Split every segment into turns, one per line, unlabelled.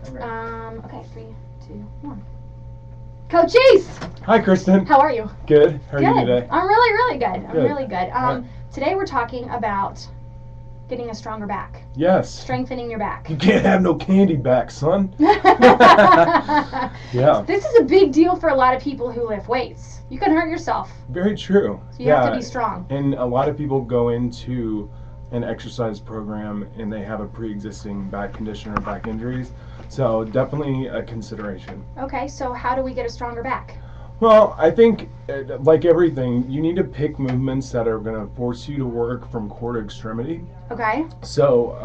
Okay, 3, 2, 1. Cochise!
Hi, Kristen.
How are you?
Good. How are you today?
I'm really, really good. I'm
Good.
really good. Today we're talking about getting a stronger back.
Yes.
Strengthening your back.
You can't have no candy back, son. Yeah.
This is a big deal for a lot of people who lift weights. You can hurt yourself.
Very true.
So you have to be strong.
And a lot of people go into an exercise program and they have a pre-existing back condition or back injuries. So definitely a consideration.
Okay, so how do we get a stronger back?
Well, I think, like everything, you need to pick movements that are going to force you to work from core to extremity.
Okay.
So,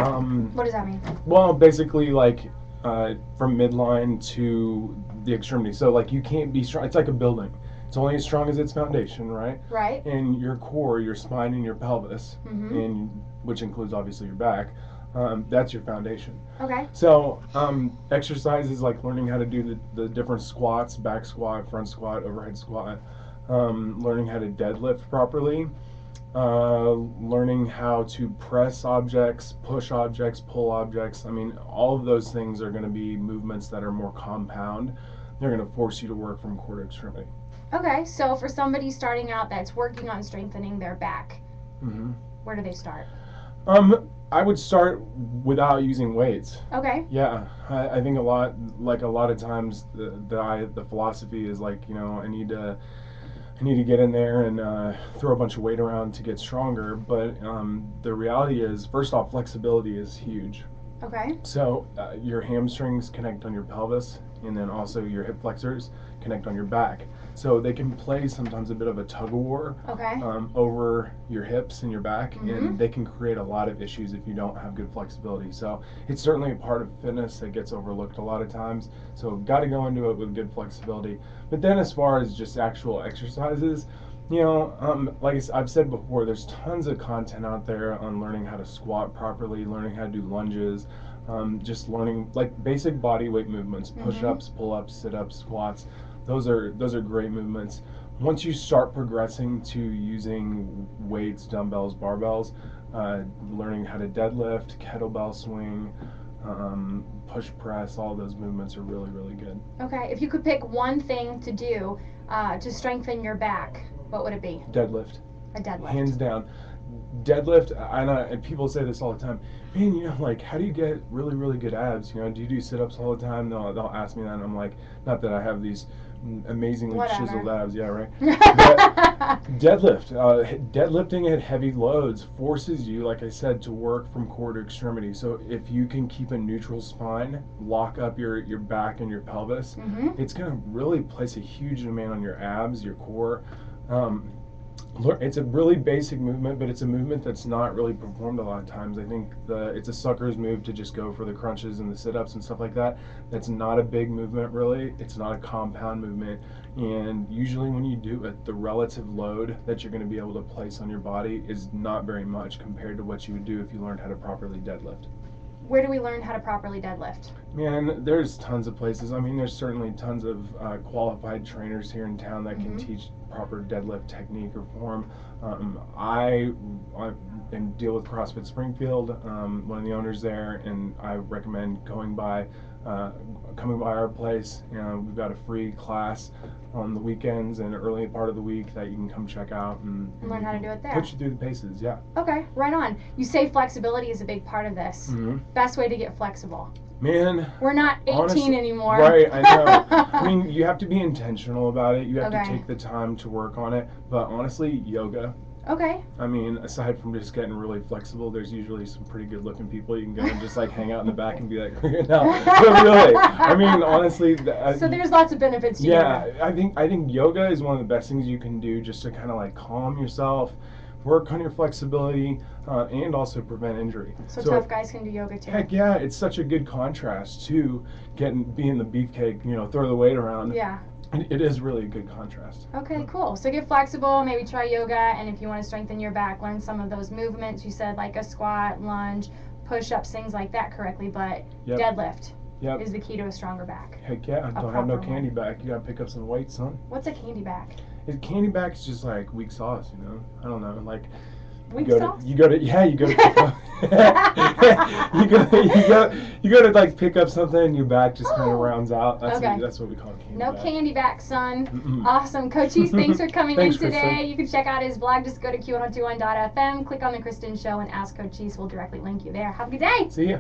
what does that mean?
well, basically, like, from midline to the extremity. So, like, you can't be strong. It's like a building. It's only as strong as its foundation, right?
Right.
And your core, your spine, and your pelvis, and which includes obviously your back, that's your foundation.
Okay.
So exercises like learning how to do the different squats, back squat, front squat, overhead squat, learning how to deadlift properly, learning how to press objects, push objects, pull objects. I mean, all of those things are going to be movements that are more compound. They're going to force you to work from core to extremity.
Okay, so for somebody starting out that's working on strengthening their back, where do they start?
I would start without using weights.
Okay.
Yeah, I think a lot of times the philosophy is like, you know, I need to get in there and throw a bunch of weight around to get stronger. But the reality is, first off, flexibility is huge.
Okay.
So your hamstrings connect on your pelvis, and then also your hip flexors connect on your back. So they can play sometimes a bit of a tug of war over your hips and your back, and they can create a lot of issues if you don't have good flexibility. So it's certainly a part of fitness that gets overlooked a lot of times. So got to go into it with good flexibility. But then as far as just actual exercises, you know, like I've said before, there's tons of content out there on learning how to squat properly, learning how to do lunges, just learning like basic body weight movements, push-ups, pull-ups, sit-ups, squats. Those are great movements. Once you start progressing to using weights, dumbbells, barbells, learning how to deadlift, kettlebell swing, push press, all those movements are really, really good.
Okay, if you could pick one thing to do to strengthen your back, what would it be?
Deadlift.
A deadlift.
Hands down. Deadlift, and people say this all the time, man, you know, like, how do you get really, really good abs? You know, do you do sit-ups all the time? They'll ask me that, and I'm like, not that I have these amazingly chiseled abs, yeah, right? But deadlifting at heavy loads forces you, like I said, to work from core to extremity. So if you can keep a neutral spine, lock up your back and your pelvis, it's going to really place a huge demand on your abs, your core. It's a really basic movement, but it's a movement that's not really performed a lot of times. I think it's a sucker's move to just go for the crunches and the sit-ups and stuff like that. That's not a big movement, really. It's not a compound movement. And usually when you do it, the relative load that you're going to be able to place on your body is not very much compared to what you would do if you learned how to properly deadlift.
Where do we learn how to properly deadlift? Man,
there's tons of places. I mean, there's certainly tons of qualified trainers here in town that can teach proper deadlift technique or form. I deal with CrossFit Springfield, one of the owners there, and I recommend coming by our place. We've got a free class on the weekends and early part of the week that you can come check out and
learn how to do it there.
Put you through the paces, yeah.
Okay, right on. You say flexibility is a big part of this. Best way to get flexible.
Man,
we're not 18
honestly,
anymore.
Right, I know. I mean, you have to be intentional about it. You have to take the time to work on it. But honestly, yoga.
Okay.
I mean, aside from just getting really flexible, there's usually some pretty good looking people you can go and just like hang out in the back and be like, no. But really, I mean, honestly.
So there's lots of benefits to yoga.
Yeah, I think yoga is one of the best things you can do just to kind of like calm yourself, work on your flexibility, and also prevent injury.
So tough guys can do yoga too.
Heck yeah, it's such a good contrast to being the beefcake, you know, throw the weight around.
Yeah.
It is really a good contrast.
Okay, cool. So get flexible, maybe try yoga, and if you want to strengthen your back, learn some of those movements. You said like a squat, lunge, push-ups, things like that correctly, but deadlift is the key to a stronger back.
Heck yeah, don't have no candy back. You gotta pick up some weight, son.
What's a candy back?
Candy back is just like weak sauce, you know? I don't know, like
Weak sauce?
You go to pick up. you go to like pick up something and your back just kind of rounds out. That's what we call a candy
back. No candy back, son.
Mm-mm.
Awesome. Cochise, thanks for coming in today.
Kristen.
You can check out his blog. Just go to q1021.fm, click on the Kristen Show, and ask Cochise. We'll directly link you there. Have a good day.
See ya.